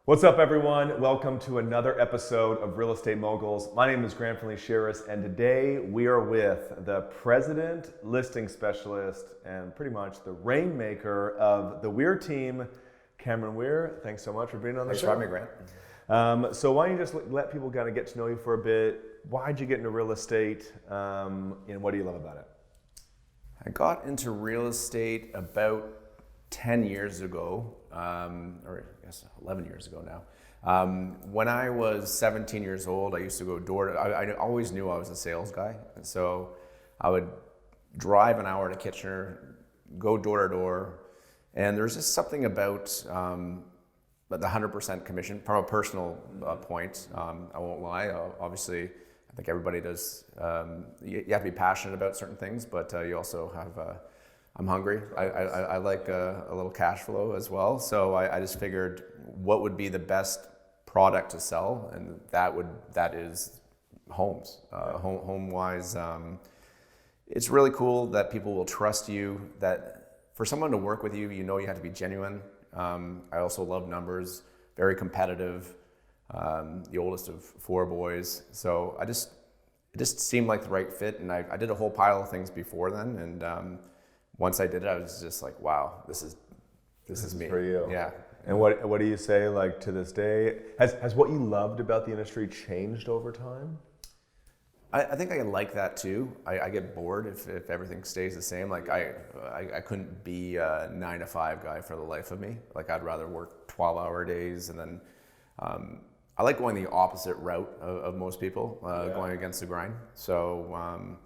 What's up, everyone? Welcome to another episode of Real Estate Moguls. My name is Findlay-Shirras, and today we are with the president, listing specialist, and pretty much the rainmaker of the Weir Team, Cameron Weir. Thanks so much for being on the show. Thanks for having me, Grant. So why don't you just let people kind of get to know you for a bit? Why'd you get into real estate, and what do you love about it? I got into real estate about 10 years ago, or I guess 11 years ago now. When I was 17 years old, I used to go I always knew I was a sales guy. And so I would drive an hour to Kitchener, go door to door. And there's just something about the 100% commission from a personal point. I won't lie. Obviously, I think everybody does. You have to be passionate about certain things, but you also have I'm hungry. I like a little cash flow as well. So I just figured what would be the best product to sell, and that is homes. Home wise, it's really cool that people will trust you. That for someone to work with you, you have to be genuine. I also love numbers. Very competitive. The oldest of 4 boys. So it just seemed like the right fit, and I did a whole pile of things before then, and once I did it, I was just like, wow, this is me. For you. Yeah. And what do you say, like, to this day? Has what you loved about the industry changed over time? I think I like that too. I get bored if everything stays the same. Like I couldn't be a 9-to-5 guy for the life of me. Like I'd rather work 12-hour days, and then I like going the opposite route of most people, going against the grind. So.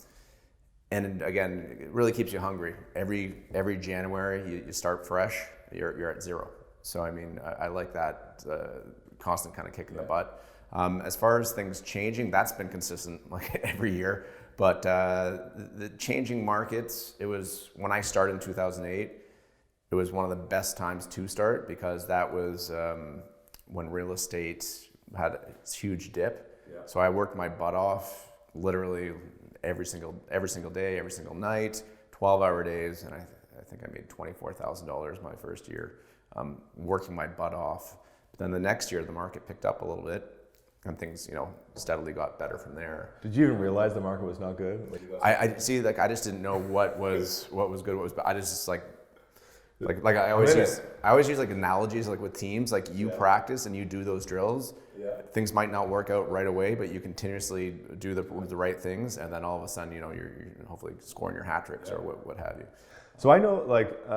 And again, it really keeps you hungry. Every January, you start fresh. You're at zero. So I mean, I like that constant kind of kick in the butt. As far as things changing, that's been consistent like every year. But the changing markets, it was when I started in 2008. It was one of the best times to start because that was when real estate had a huge dip. Yeah. So I worked my butt off, literally. Every single day, every single night, 12-hour days, and I think I made $24,000 my first year, working my butt off. But then the next year, the market picked up a little bit, and things, steadily got better from there. Did you even realize the market was not good? I see, like I just didn't know what was good, what was bad. I just like I always use like analogies, like with teams, like you practice and you do those drills. Yeah. Things might not work out right away, but you continuously do the right things, and then all of a sudden, you're hopefully scoring your hat tricks or what have you. So I know, like,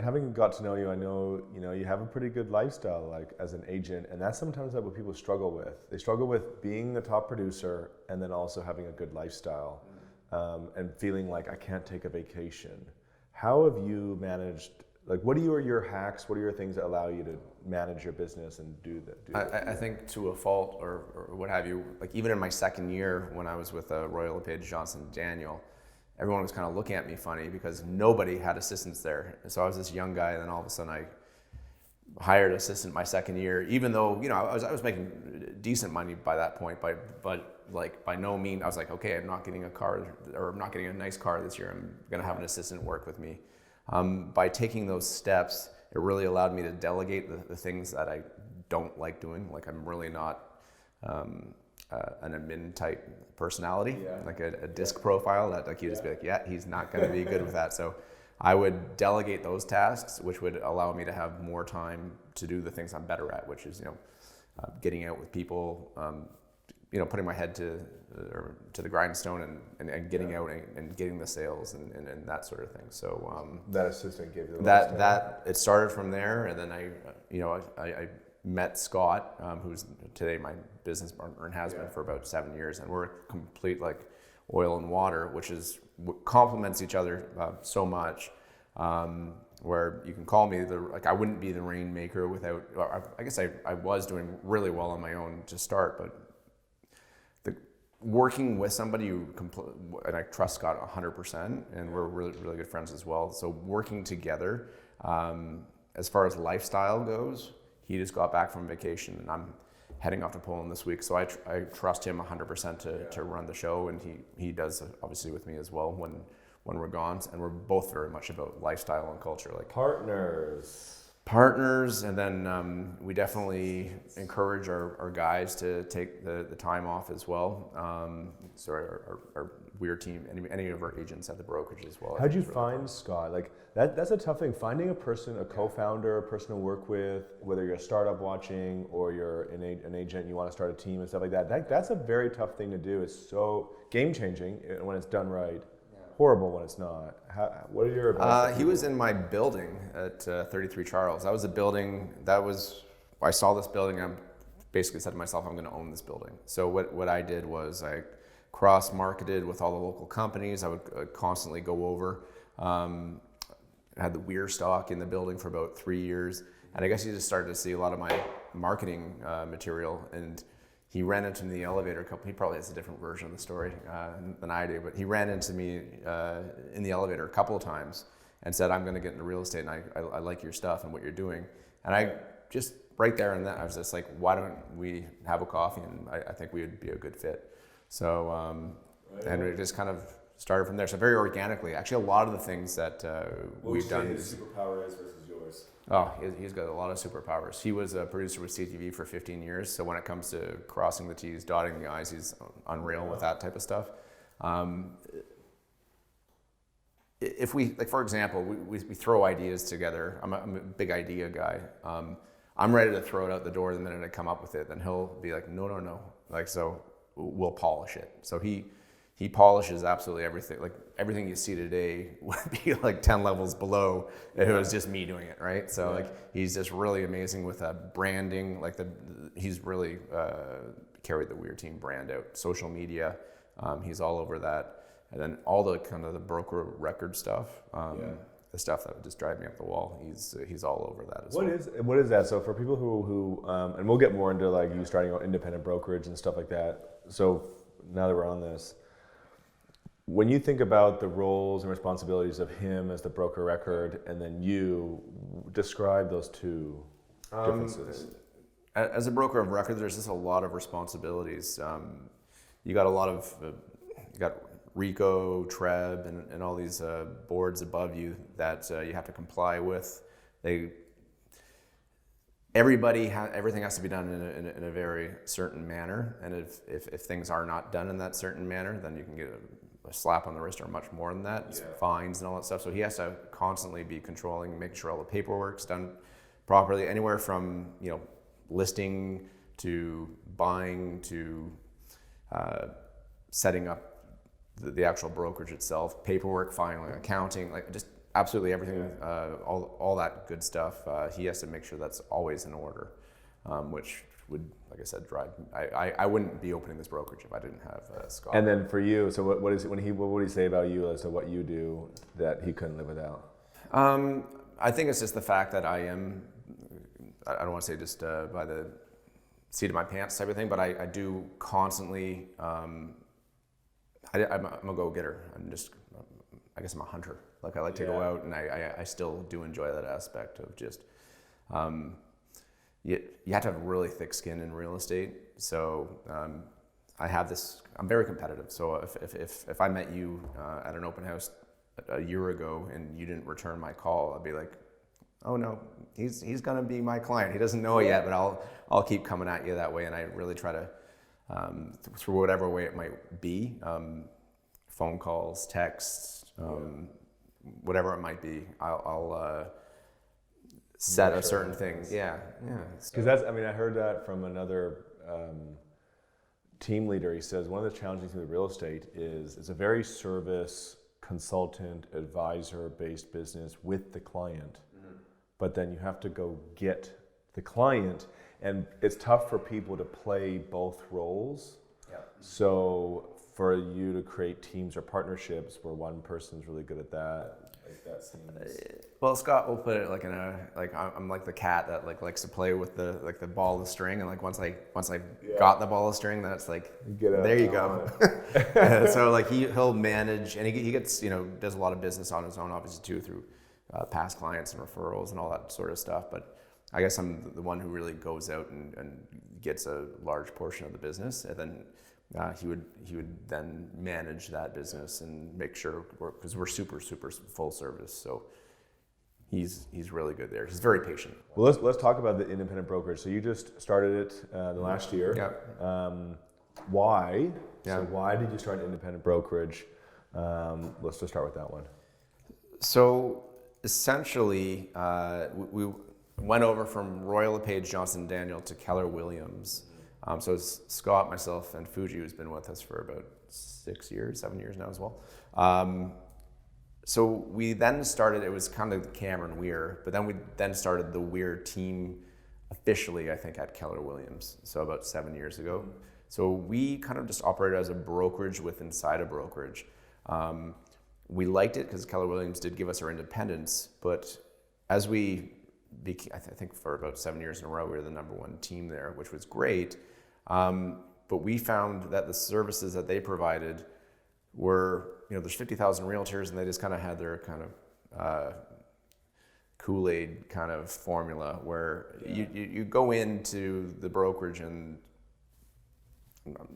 having got to know you, I know, you have a pretty good lifestyle, like, as an agent, and that's sometimes what people struggle with. They struggle with being the top producer and then also having a good lifestyle, and feeling like I can't take a vacation. How have you managed? Like, what are your hacks? What are your things that allow you to manage your business and do that? I think to a fault or what have you, like even in my second year when I was with Royal LePage Johnson Daniel, everyone was kind of looking at me funny because nobody had assistants there. And so I was this young guy, and then all of a sudden I hired an assistant my second year, even though, I was making decent money by that point, but like by no means, I was like, okay, I'm not getting a car, or I'm not getting a nice car this year. I'm going to have an assistant work with me. By taking those steps, it really allowed me to delegate the things that I don't like doing. Like I'm really not an admin type personality, like a disc profile that like you just be like, yeah, he's not going to be good with that. So I would delegate those tasks, which would allow me to have more time to do the things I'm better at, which is getting out with people, putting my head to the grindstone and getting out and getting the sales and that sort of thing. So that assistant gave you that it started from there, and then I met Scott, who's today my business partner and has been for about 7 years, and we're complete like oil and water, which complements each other so much. Where you can call me I wouldn't be the rainmaker without. I guess I was doing really well on my own to start, but working with somebody and I trust Scott 100%, and we're really, really good friends as well. So working together, as far as lifestyle goes, he just got back from vacation, and I'm heading off to Poland this week. So I trust him 100% to run the show, and he does obviously with me as well when we're gone. And we're both very much about lifestyle and culture, like partners. partners, and then we definitely encourage our guys to take the time off as well. So our Weir team, any of our agents at the brokerage as well. How'd you find Scott? Like that's a tough thing. Finding a person, a co-founder, a person to work with, whether you're a startup watching or you're an agent, you want to start a team and stuff like that. That's a very tough thing to do. It's so game changing when it's done right. Horrible when it's not. What are your advice? He was in my building at 33 Charles. That was a building I saw this building. I basically said to myself, I'm going to own this building. So what I did was I cross-marketed with all the local companies. I would constantly go over. I had the Weir stock in the building for about 3 years. And I guess he just started to see a lot of my marketing material, and he ran into me in the elevator. He probably has a different version of the story than I do, but he ran into me in the elevator a couple of times and said, I'm going to get into real estate, and I like your stuff and what you're doing. And I just, right there and then, I was just like, why don't we have a coffee? And I think we would be a good fit. So, and it just kind of started from there. So very organically, actually a lot of the things that we've done. What his superpower is versus yours? Oh, he's got a lot of superpowers. He was a producer with CTV for 15 years, so when it comes to crossing the T's, dotting the I's, he's unreal with that type of stuff. If we, like for example, we throw ideas together. I'm a big idea guy. I'm ready to throw it out the door the minute I come up with it. Then he'll be like, no. Like, so we'll polish it. So he polishes absolutely everything. Like everything you see today would be like 10 levels below if it was just me doing it, right? So like he's just really amazing with branding. Like he's really carried the Weir Team brand out. Social media, he's all over that. And then all the kind of the broker record stuff, the stuff that would just drive me up the wall. He's all over that as well. What is that? So for people who and we'll get more into like you starting your independent brokerage and stuff like that. So now that we're on this, when you think about the roles and responsibilities of him as the broker record and then you, describe those two differences. As a broker of record, there's just a lot of responsibilities. You got a lot of, you got RICO, TREB, and all these boards above you that you have to comply with. Everything has to be done in a very certain manner, and if things are not done in that certain manner, then you can get a slap on the wrist or much more than that, fines and all that stuff. So he has to constantly be controlling, making sure all the paperwork's done properly, anywhere from listing to buying to setting up the actual brokerage itself, paperwork, filing, accounting, like just absolutely everything, all that good stuff. He has to make sure that's always in order, which would, like I said, drive. I wouldn't be opening this brokerage if I didn't have Scott. And then for you, so what would he say about you as to what you do that he couldn't live without? I think it's just the fact that I don't want to say just by the seat of my pants type of thing, but I do constantly. I'm a go-getter. I guess I'm a hunter. Like I like to go out, and I still do enjoy that aspect of just. You have to have really thick skin in real estate. So I have this. I'm very competitive. So if I met you at an open house a year ago and you didn't return my call, I'd be like, oh no, he's gonna be my client. He doesn't know it yet, but I'll keep coming at you that way, and I really try to through whatever way it might be, phone calls, texts, whatever it might be. I'll set a certain thing. Yeah. Because that's, I heard that from another team leader. He says one of the challenging things with real estate is it's a very service, consultant, advisor-based business with the client. But then you have to go get the client, and it's tough for people to play both roles. So for you to create teams or partnerships where one person's really good at that, like that seems. Well, Scott will put it like I'm like the cat that likes to play with the ball of string, and once I got the ball of string, that's there you go. So he'll manage, and he gets does a lot of business on his own, obviously too, through past clients and referrals and all that sort of stuff. But I guess I'm the one who really goes out and gets a large portion of the business, and then he would then manage that business and make sure because we're super full service. So he's really good there. He's very patient. Well, let's talk about the independent brokerage. So you just started it the last year. Yeah. Why? Yeah. So why did you start an independent brokerage? Let's just start with that one. So essentially, we went over from Royal LePage Johnson Daniel to Keller Williams. So it's Scott, myself, and Fuji, who's been with us for about 7 years now as well. So we then started, it was kind of Cameron Weir, but then we then started the Weir Team officially, I think, at Keller Williams, so about 7 years ago. So we kind of just operated as a brokerage inside a brokerage. We liked it because Keller Williams did give us our independence, but as we became, I think for about 7 years in a row, we were the number one team there, which was great. But we found that the services that they provided were, there's 50,000 realtors and they just kind of had their kind of Kool-Aid kind of formula where you go into the brokerage and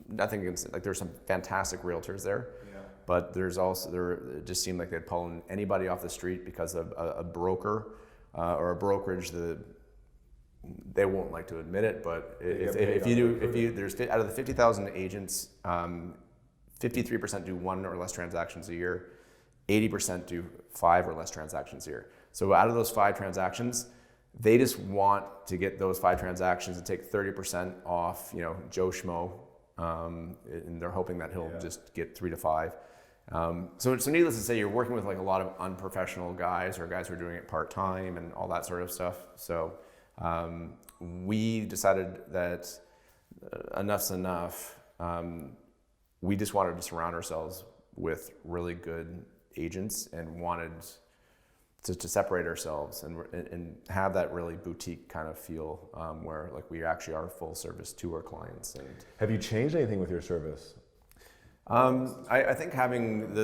nothing against, like there's some fantastic realtors there, but there's also, it just seemed like they'd pull in anybody off the street because of a broker or a brokerage that they won't like to admit it, but there's out of the 50,000 agents, 53% do 1 or less transactions a year, 80% do 5 or less transactions a year. So out of those 5 transactions, they just want to get those 5 transactions and take 30% off, Joe Schmo, and they're hoping that he'll just get 3 to 5. So needless to say, you're working with like a lot of unprofessional guys or guys who are doing it part-time and all that sort of stuff. So we decided that enough's enough. We just wanted to surround ourselves with really good agents and wanted to separate ourselves and have that really boutique kind of feel where like we actually are full service to our clients. And have you changed anything with your service? I think having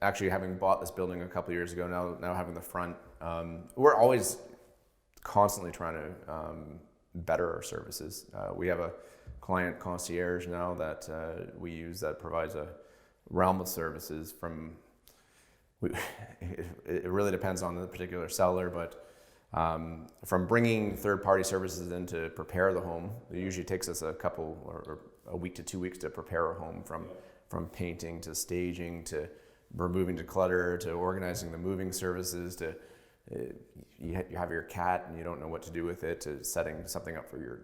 having bought this building a couple of years ago, now having the front, we're always constantly trying to better our services. We have a client concierge now that we use that provides a realm of services from. It really depends on the particular seller, but from bringing third-party services in to prepare the home, it usually takes us a couple or a week to 2 weeks to prepare a home from painting to staging to removing declutter to organizing the moving services to you have your cat and you don't know what to do with it to setting something up for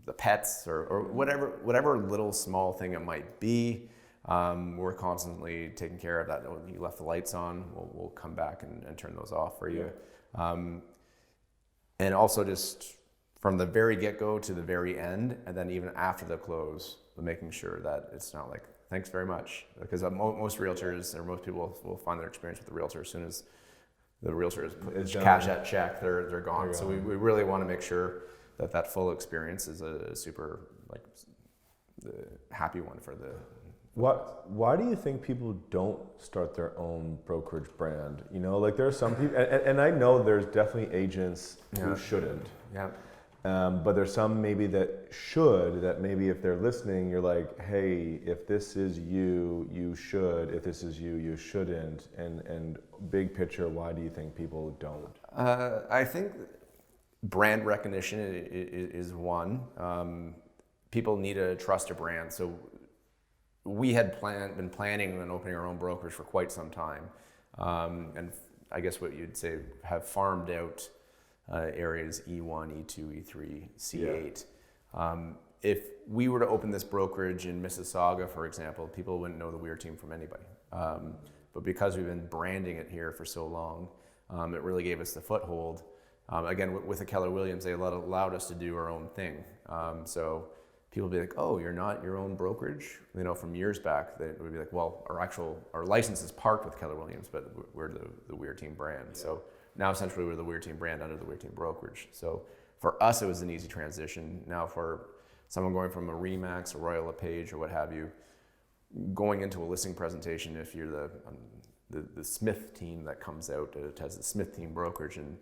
the pets or whatever little small thing it might be. We're constantly taking care of that. Oh, you left the lights on, we'll come back and turn those off for you. And also just from the very get-go to the very end, and then even after the close, making sure that it's not like, thanks very much. Because most realtors or most people will find their experience with the realtor as soon as the realtor is cash that check, they're gone. So we really want to make sure that full experience is a super the happy one for the. Why do you think people don't start their own brokerage brand? Like there are some people, and I know there's definitely agents who shouldn't. Yeah. But there's some maybe that should, that maybe if they're listening, you're like, hey, if this is you, you should. If this is you, you shouldn't. And big picture, why do you think people don't? I think brand recognition is one. People need to trust a brand. So we had been planning on opening our own brokerage for quite some time. And I guess what you'd say, have farmed out areas E1, E2, E3, C8. If we were to open this brokerage in Mississauga, for example, people wouldn't know the Weir Team from anybody. But because we've been branding it here for so long, it really gave us the foothold. Again, with the Keller Williams, they allowed us to do our own thing. So people would be like, oh, you're not your own brokerage? From years back, they would be like, well, our license is parked with Keller Williams, but we're the Weir Team brand. Yeah. So now essentially we're the Weir Team brand under the Weir Team brokerage. So for us, it was an easy transition. Now for someone going from a Remax, a Royal LePage, or what have you, going into a listing presentation, if you're the Smith team that comes out, it has the Smith Team brokerage, and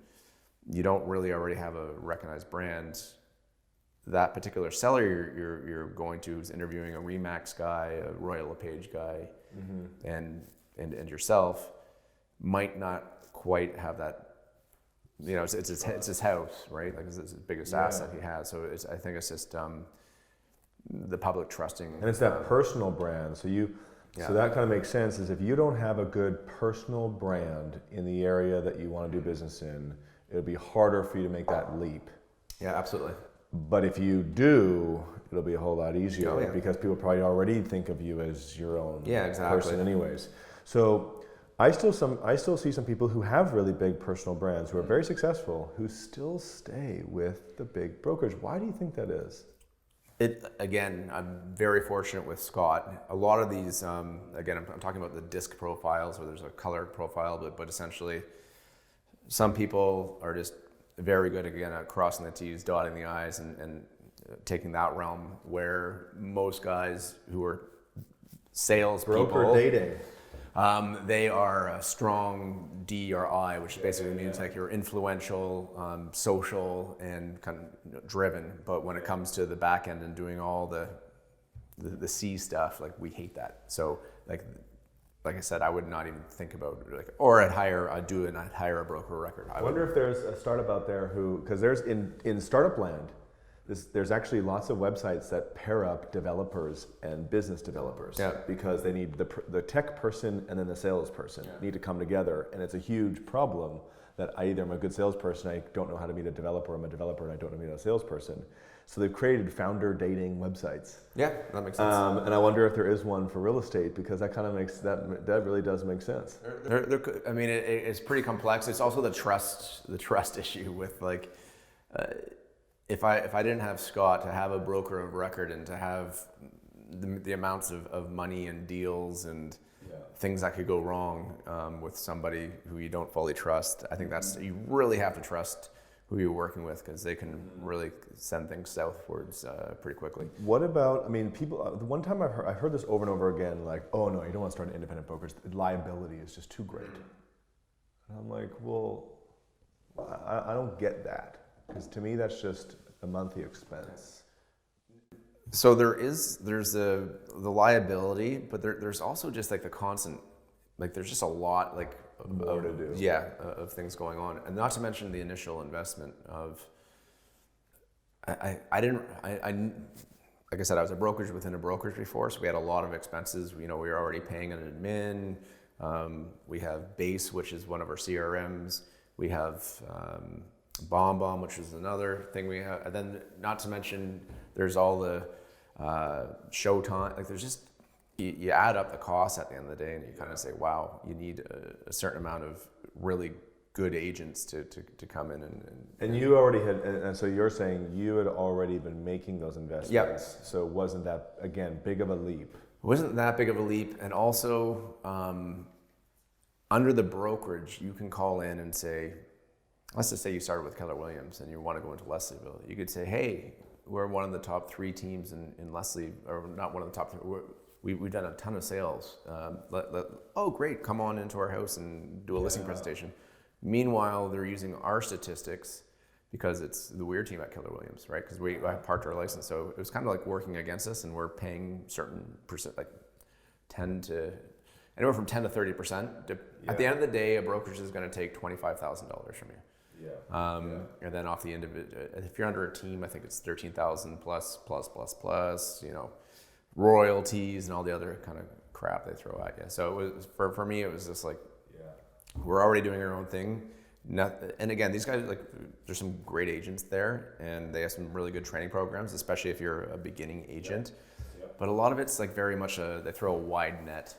you don't really already have a recognized brand, that particular seller you're going to is interviewing a Remax guy, a Royal LePage guy, and yourself. might not quite have that. It's his house, right? Like it's his biggest asset he has. So I think it's just the public trusting. And it's that personal brand. So so that kind of makes sense. Is if you don't have a good personal brand in the area that you want to do business in, it'll be harder for you to make that leap. Yeah, absolutely. But if you do, it'll be a whole lot easier because people probably already think of you as your own person anyways. So I still see some people who have really big personal brands who are very successful who still stay with the big brokerage. Why do you think that is? Again, I'm very fortunate with Scott. A lot of these, again, I'm talking about the disc profiles where there's a colored profile, but essentially some people are just very good, again, at crossing the T's, dotting the I's, and taking that realm where most guys who are salespeople... Broker dating. They are a strong D or I, which basically means like you're influential, social, and kind of driven. But when it comes to the back end and doing all the C stuff, like we hate that. So like I said, I would not even think about I'd hire a broker record. I wonder if there's a startup out there because there's in startup land. There's actually lots of websites that pair up developers and business developers because they need the tech person and then the salesperson need to come together, and it's a huge problem that I either am a good salesperson, I don't know how to meet a developer, I'm a developer and I don't know how to meet a salesperson. So they've created founder dating websites. Yeah, that makes sense. And I wonder if there is one for real estate because that kind of makes that really does make sense. I mean, it's pretty complex. It's also the trust issue with like. If I didn't have Scott to have a broker of record and to have the amounts of money and deals and things that could go wrong with somebody who you don't fully trust, I think you really have to trust who you're working with because they can really send things southwards pretty quickly. What about, people, the one time I've heard this over and over again, like, oh no, you don't want to start an independent brokerage, the liability is just too great. And I'm like, well, I don't get that. Because to me, that's just a monthly expense. So there's the liability, but there's also just like the constant, like there's just a lot like more to do. Yeah, of things going on, and not to mention the initial investment of. I like I said, I was a brokerage within a brokerage before, so we had a lot of expenses. We were already paying an admin. We have Base, which is one of our CRMs. We have. Bomb, which is another thing we have, and then not to mention there's all the showtime. Like there's just you add up the costs at the end of the day, and you kind of say, wow, you need a certain amount of really good agents to come in and you already had, and so you're saying you had already been making those investments. Yep. So wasn't that again big of a leap? It wasn't that big of a leap, and also under the brokerage, you can call in and say. Let's just say you started with Keller Williams and you want to go into Leslieville. You could say, hey, we're one of the top 3 teams in Leslie, or not one of the top 3. We've done a ton of sales. Oh, great, come on into our house and do a listing presentation. Meanwhile, they're using our statistics because it's the Weir Team at Keller Williams, right? Because I parked our license. So it was kind of like working against us, and we're paying certain percent, like anywhere from 10 to 30%. At the end of the day, a brokerage is going to take $25,000 from you. And then off the end of it, if you're under a team, I think it's 13,000 plus, royalties and all the other kind of crap they throw at you. So it was for me, it was just like, we're already doing our own thing. And again, these guys, like, there's some great agents there, and they have some really good training programs, especially if you're a beginning agent. But a lot of it's like very much they throw a wide net.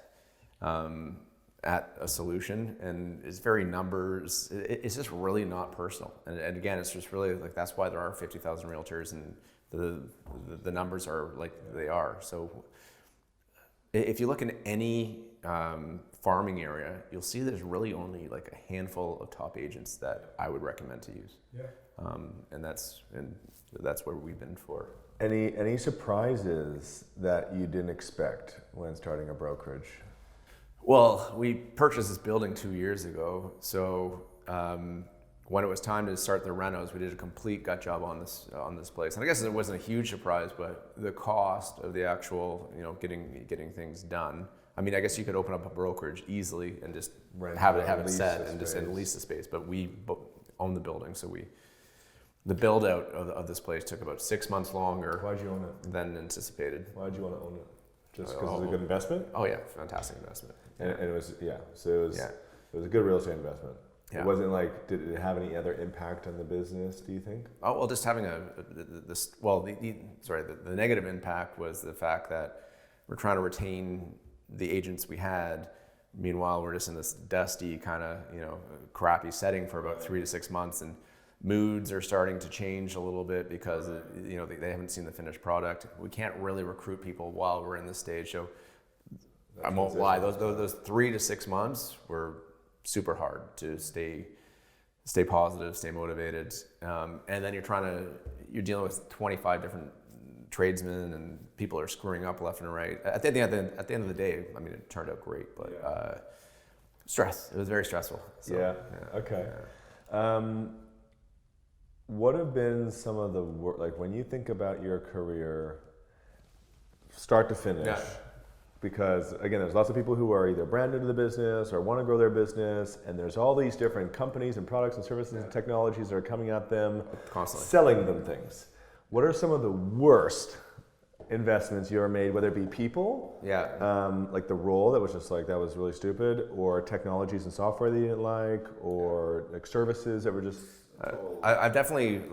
At a solution, and it's very numbers. It's just really not personal, and again, it's just really like that's why there are 50,000 realtors, and the numbers are like they are. So if you look in any farming area, you'll see there's really only like a handful of top agents that I would recommend to use. And that's where we've been for. Any surprises that you didn't expect when starting a brokerage? Well, we purchased this building 2 years ago, so when it was time to start the renos, we did a complete gut job on this place. And I guess it wasn't a huge surprise, but the cost of the actual, getting things done, I mean, I guess you could open up a brokerage easily and just Rent have out, it lease set the and just space. lease the space. But we own the building, so the build out of this place took about 6 months longer Why'd you own it? than anticipated. Why'd you want to own it? Just because it's a good investment? Oh yeah, fantastic investment. And it was, so it was, Yeah. it was a good real estate investment. Yeah. It wasn't like, did it have any other impact on the business, do you think? Oh well, just having the negative impact was the fact that we're trying to retain the agents we had. Meanwhile, we're just in this dusty kind of crappy setting for about 3 to 6 months, and moods are starting to change a little bit because they haven't seen the finished product. We can't really recruit people while we're in this stage. So I won't lie, those 3 to 6 months were super hard to stay positive, stay motivated, and then you're dealing with 25 different tradesmen, and people are screwing up left and right. At the end of the day, I mean, it turned out great, but stress. It was very stressful. So, Okay. What have been some of the like when you think about your career, start to finish? Yeah. Because again, there's lots of people who are either brand new to the business or want to grow their business, and there's all these different companies and products and services and technologies that are coming at them, constantly selling them things. What are some of the worst investments you ever made, whether it be people, like the role that was just like, that was really stupid, or technologies and software that you didn't like, or like services that were just... I've definitely,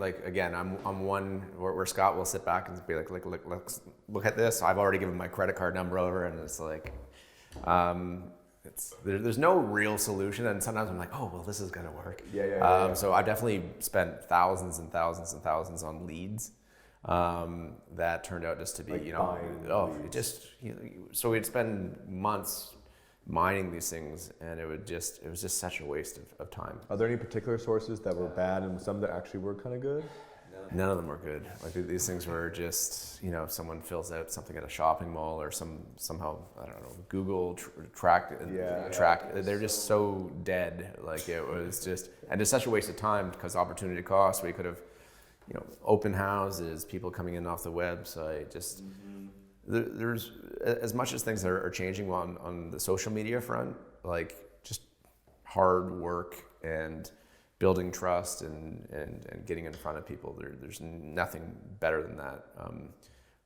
I'm one where Scott will sit back and be like, look at this. I've already given my credit card number over, and it's like, there's no real solution. And sometimes I'm like, oh, well, this is gonna work. So I definitely spent thousands and thousands and thousands on leads that turned out just to be, so we'd spend months mining these things, and it was just such a waste of time. Are there any particular sources that were bad and some that actually were kind of good? None of them were good. Like these things were just, if someone fills out something at a shopping mall or somehow, I don't know, Google track, they're just so dead. Like it was just, and it's such a waste of time because opportunity cost. We could have, open houses, people coming in off the website, just, there's, as much as things are changing on the social media front, like just hard work and building trust and getting in front of people, there's nothing better than that.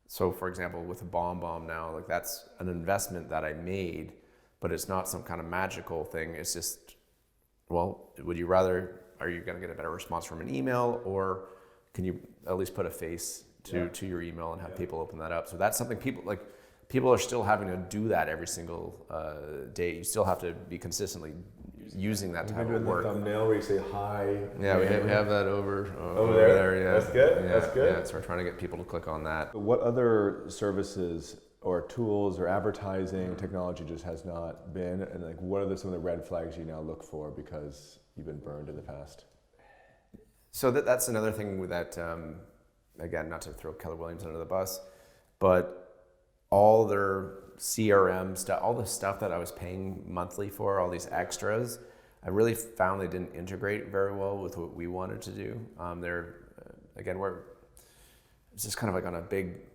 So for example, with the bomb now, like that's an investment that I made, but it's not some kind of magical thing. It's just, well, are you going to get a better response from an email, or can you at least put a face to your email and have people open that up? So that's something people are still having to do that every single day. You still have to be consistently using that type of work. The thumbnail where you say hi. Yeah, we have that over there. Yeah, that's good. Yeah, That's good. Yeah, so we're trying to get people to click on that. What other services or tools or advertising technology just has not been, and like what are some of the red flags you now look for because you've been burned in the past? So that's another thing that, again, not to throw Keller Williams under the bus, but all their CRM stuff, all the stuff that I was paying monthly for, all these extras, I really found they didn't integrate very well with what we wanted to do. It's just kind of like on a big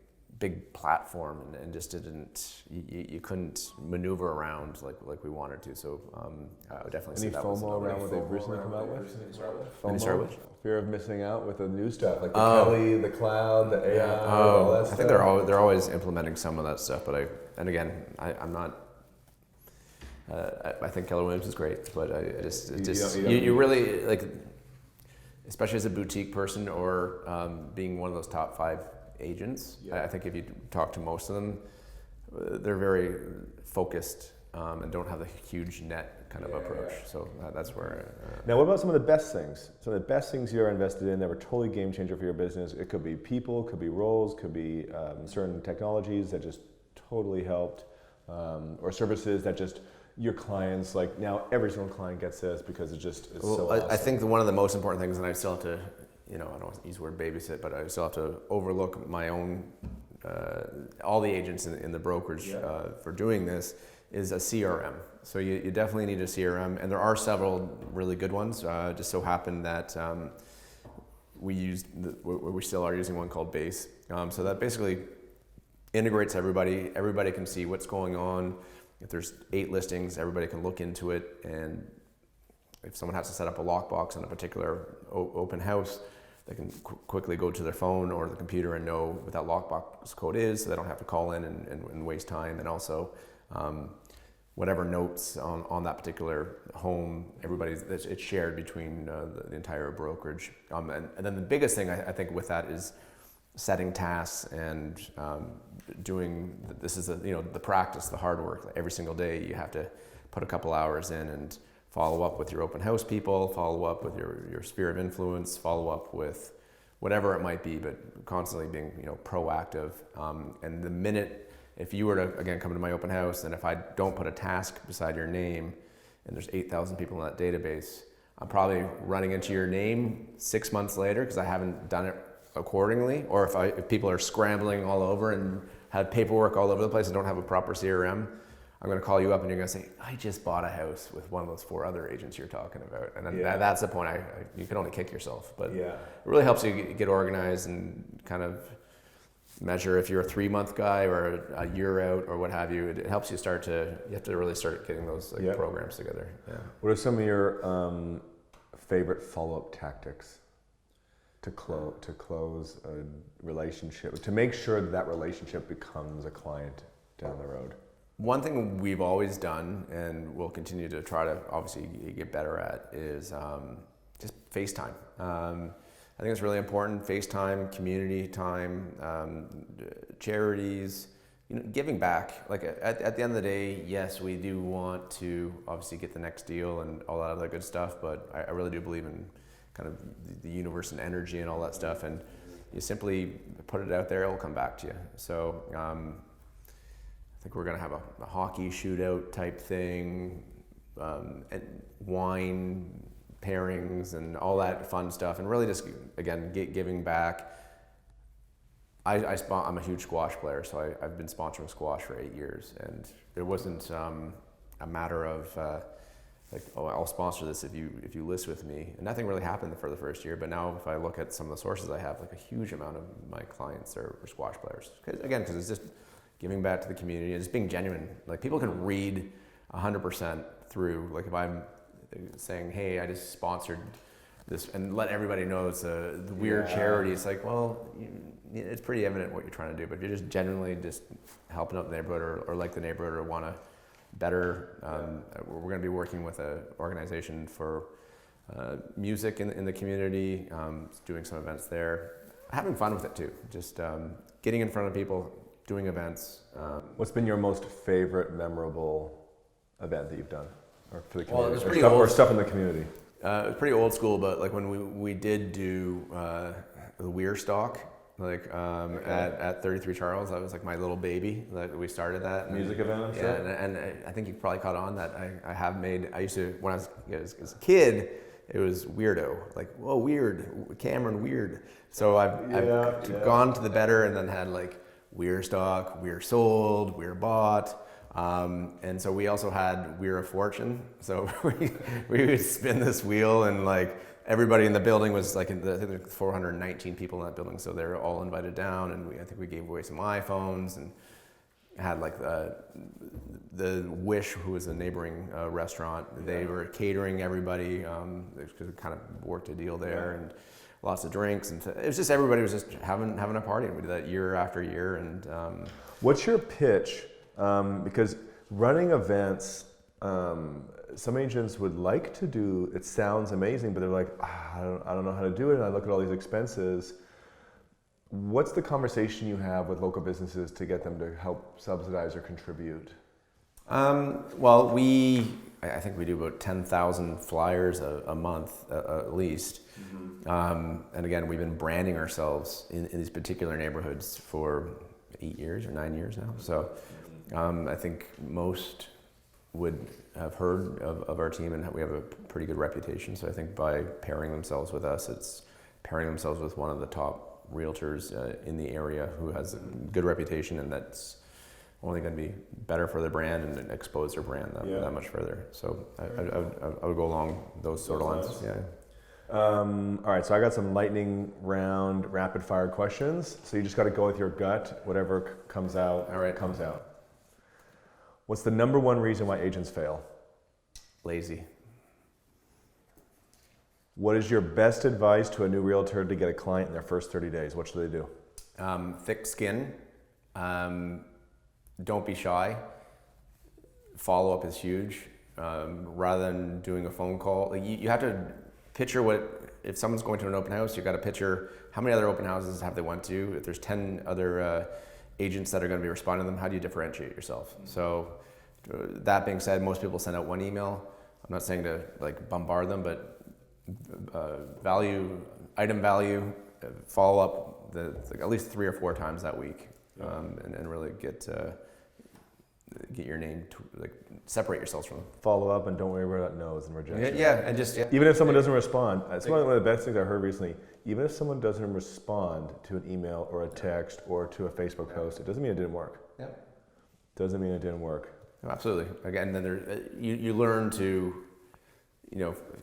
platform, and just didn't, you couldn't maneuver around like we wanted to. So I would definitely say that was FOMO around what they've recently come out with? Any start with? Fear of missing out with the new stuff, like the Kelly, the cloud, the AI, all that stuff. I think they're always implementing some of that stuff, but I'm not. I think Keller Williams is great, but you really like, especially as a boutique person or being one of those top 5 agents. I think if you talk to most of them, they're very focused and don't have the huge net kind of approach. So that's where. Now, what about some of the best things? Some of the best things you're invested in that were totally game changer for your business. It could be people, could be roles, could be certain technologies that just totally helped, or services that just your clients, like now every single client gets this because it's so awesome. I think one of the most important things, and I still have to, I don't want to use the word babysit, but I still have to overlook my own, all the agents in the brokerage for doing this, is a CRM. So you definitely need a CRM, and there are several really good ones. Just so happened that we still are using one called Base. So that basically integrates everybody. Everybody can see what's going on. if there's 8 listings, everybody can look into it, and if someone has to set up a lockbox on a particular open house, they can quickly go to their phone or the computer and know what that lockbox code is, so they don't have to call in and waste time. And also, whatever notes on that particular home, it's shared between the entire brokerage. And then the biggest thing I think with that is setting tasks and doing, this is the practice, the hard work. Every single day you have to put a couple hours in and follow up with your open house people, follow up with your sphere of influence, follow up with whatever it might be, but constantly being proactive. And the minute, if you were to, again, come to my open house, and if I don't put a task beside your name, and there's 8,000 people in that database, I'm probably running into your name 6 months later because I haven't done it accordingly, or if people are scrambling all over and have paperwork all over the place and don't have a proper CRM, I'm going to call you up and you're going to say, I just bought a house with one of those 4 other agents you're talking about. And then that's the point. You can only kick yourself. But it really helps you get organized and kind of measure if you're a 3-month guy or a year out or what have you. It helps you you have to really start getting those programs together. Yeah. What are some of your favorite follow-up tactics to close a relationship, to make sure that relationship becomes a client down the road? One thing we've always done, and we'll continue to try to obviously get better at, is just FaceTime. I think it's really important. FaceTime, community time, charities, giving back. Like at the end of the day, yes, we do want to obviously get the next deal and all that other good stuff, but I really do believe in kind of the universe and energy and all that stuff. And you simply put it out there, it'll come back to you. So I think we're going to have a hockey shootout type thing, and wine pairings and all that fun stuff, and really just, again, giving back. I'm a huge squash player, so I've been sponsoring squash for 8 years, and it wasn't a matter of I'll sponsor this if you list with me. And nothing really happened for the first year, but now if I look at some of the sources I have, like a huge amount of my clients are squash players. Because it's just giving back to the community and just being genuine. Like, people can read 100% through. Like, if I'm saying, hey, I just sponsored this, and let everybody know it's the Weir charity, it's like, well, it's pretty evident what you're trying to do. But if you're just genuinely just helping out the neighborhood or like the neighborhood or want to better, we're going to be working with an organization for music in the community, doing some events there, having fun with it too, just getting in front of people, doing events. What's been your most favorite memorable event that you've done, or for the community? Well, it was pretty old, or stuff in the community. It was pretty old school, but like when we did do the Weir stock, like at 33 Charles, that was like my little baby that we started that music event. I'm sure. And I think you probably caught on that I used to, when I was as a kid, it was weirdo, like, whoa, weird, Cameron Weird. So I've gone to the better, and then had like Weir stock, Weir sold, Weir bought. And so we also had Weir of Fortune. So we would spin this wheel, and like everybody in the building was like, I think there were 419 people in that building. So they were all invited down, and I think we gave away some iPhones, and had like the Wish, who was a neighboring restaurant. They were catering everybody, because we kind of worked a deal there, and lots of drinks, and it was just, everybody was just having a party, and we did that year after year. And what's your pitch? Because running events, some agents would like to do, it sounds amazing, but they're like, I don't know how to do it, and I look at all these expenses. What's the conversation you have with local businesses to get them to help subsidize or contribute? Well, I think we do about 10,000 flyers a month, at least. Mm-hmm. And again, we've been branding ourselves in these particular neighborhoods for 8 years or 9 years now. So I think most would have heard of our team, and we have a pretty good reputation. So I think by pairing themselves with us, it's pairing themselves with one of the top realtors in the area who has a good reputation, and that's only going to be better for their brand and expose their brand that much further. So I would go along those sort of lines. Yeah. All right, so I got some lightning round rapid fire questions. So you just got to go with your gut. Whatever comes out, all right, comes out. What's the number one reason why agents fail? Lazy. What is your best advice to a new realtor to get a client in their first 30 days? What should they do? Thick skin. Don't be shy. Follow-up is huge. Rather than doing a phone call, like you have to picture if someone's going to an open house, you've got to picture how many other open houses have they went to. If there's 10 other agents that are going to be responding to them, how do you differentiate yourself? So that being said, most people send out one email. I'm not saying to like bombard them, but item value, follow up like at least 3 or 4 times that week, and really get your name to like separate yourselves from them. Follow up and don't worry about no's and rejection. And just even if someone doesn't respond, it's one of the best things I heard recently. Even if someone doesn't respond to an email or a text or to a Facebook post, it doesn't mean it didn't work. Yeah. Doesn't mean it didn't work. Absolutely. Again, then you learn to,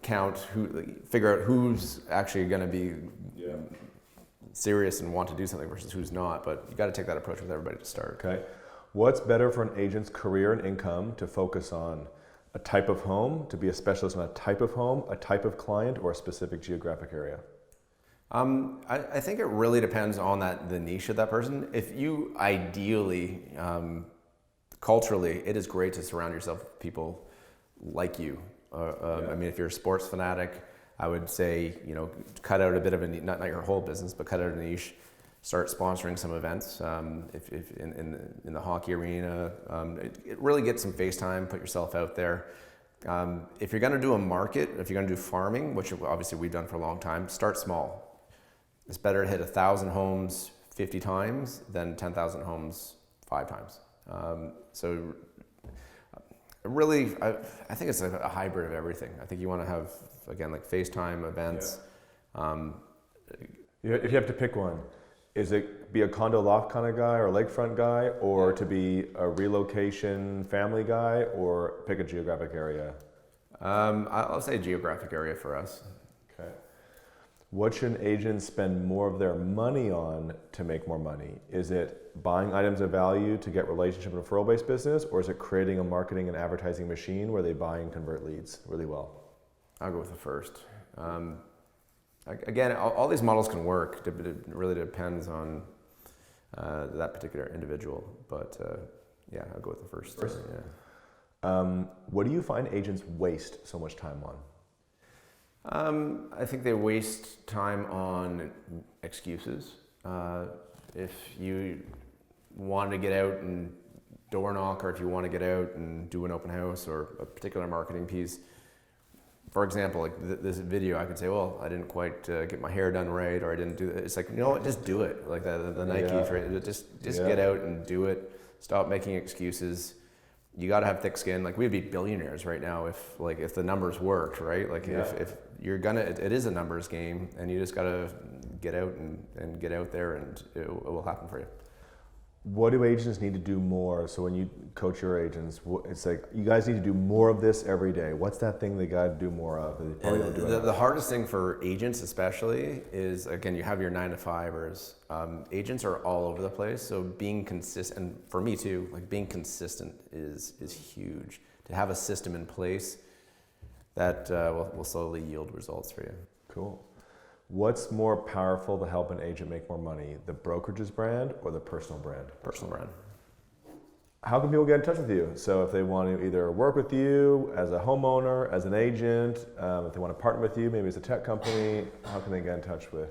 count figure out who's actually going to be serious and want to do something versus who's not. But you got to take that approach with everybody to start. Okay. What's better for an agent's career and income to focus on? A type of home, to be a specialist on a type of home, a type of client, or a specific geographic area? I think it really depends on the niche of that person. If you ideally, culturally, it is great to surround yourself with people like you. I mean, if you're a sports fanatic, I would say, cut out a bit of a niche, not your whole business, but cut out a niche. Start sponsoring some events. If in the hockey arena, it really gets some face time. Put yourself out there. If you're going to do a market, if you're going to do farming, which obviously we've done for a long time, start small. It's better to hit 1,000 homes 50 times than 10,000 homes 5 times. So really, I think it's a hybrid of everything. I think you want to have, again, like FaceTime events. Yeah. If you have to pick one, is it be a condo loft kind of guy or a lakefront guy, or to be a relocation family guy, or pick a geographic area? I'll say geographic area for us. Okay. What should an agent spend more of their money on to make more money? Is it buying items of value to get relationship and referral-based business, or is it creating a marketing and advertising machine where they buy and convert leads really well? I'll go with the first. Again, all these models can work. It really depends on that particular individual. But I'll go with the first. Yeah. What do you find agents waste so much time on? I think they waste time on excuses. If you want to get out and door knock, or if you want to get out and do an open house or a particular marketing piece, for example, like this video, I could say, well, I didn't quite get my hair done right, or I didn't do it. It's like, you know what, just do it. Like the Nike trade, just get out and do it. Stop making excuses. You got to have thick skin. Like, we'd be billionaires right now if the numbers worked, right? Like if you're it is a numbers game, and you just got to get out and get out there, and it will happen for you. What do agents need to do more? So when you coach your agents, it's like, you guys need to do more of this every day. What's that thing they got to do more of? That they probably don't do the hardest thing for agents especially is, again, you have your 9-to-5ers. Agents are all over the place. So being consistent, and for me too, like being consistent is huge. To have a system in place that will slowly yield results for you. Cool. What's more powerful to help an agent make more money, the brokerage's brand or the personal brand? Personal brand. How can people get in touch with you? So if they want to either work with you as a homeowner, as an agent, if they want to partner with you, maybe as a tech company, how can they get in touch with?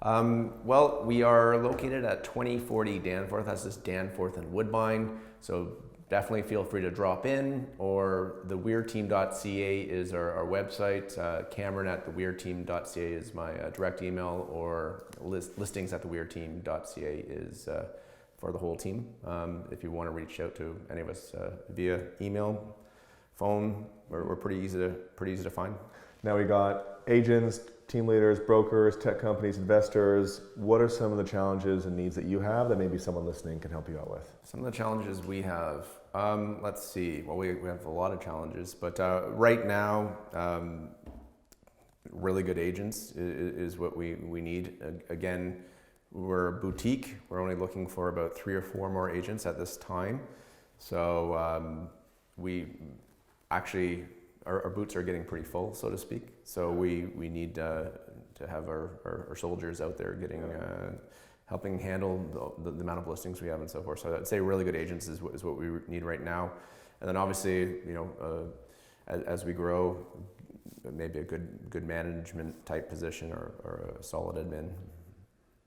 Well, we are located at 2040 Danforth. That's just Danforth and Woodbine. So definitely feel free to drop in, or the weirteam.ca is our website. Cameron at theweirteam.ca is my direct email, or listings at theweirteam.ca is for the whole team. If you want to reach out to any of us via email, phone, we're pretty easy to find. Now we got agents, team leaders, brokers, tech companies, investors. What are some of the challenges and needs that you have that maybe someone listening can help you out with? Some of the challenges we have, let's see. Well, we have a lot of challenges, but right now, really good agents is what we need. Again, we're a boutique. We're only looking for about 3 or 4 more agents at this time. So we actually, our boots are getting pretty full, so to speak. So we need to have our soldiers out there getting, helping handle the amount of listings we have and so forth. So I'd say really good agents is what we need right now. And then obviously, as we grow, maybe a good management type position or a solid admin.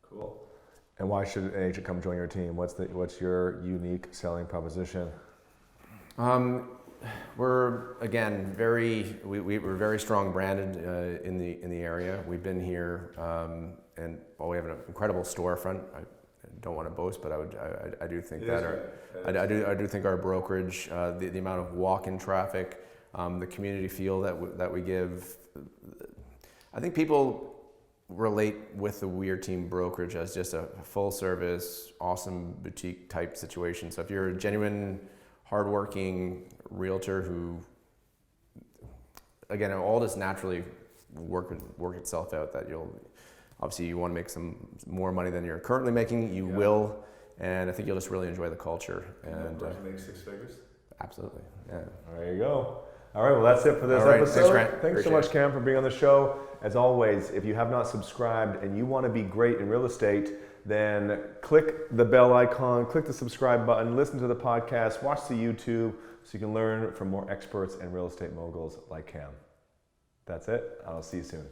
Cool. And why should an agent come join your team? What's your unique selling proposition? We're again we're very strong branded in the area. We've been here, and we have an incredible storefront. I don't want to boast, but I do think I do think our brokerage, the amount of walk-in traffic, the community feel that we give. I think people relate with the Weir Team brokerage as just a full service, awesome boutique type situation. So if you're a genuine, hardworking realtor who, again, all just naturally work itself out, that you want to make some more money than you're currently making, you will, and I think you'll just really enjoy the culture. And make six figures? Absolutely, yeah. There you go. All right, well, that's it for this episode. Thanks, Grant. Thanks so much, Cam, for being on the show. As always, if you have not subscribed and you want to be great in real estate, then click the bell icon, click the subscribe button, listen to the podcast, watch the YouTube so you can learn from more experts and real estate moguls like Cam. That's it. I'll see you soon.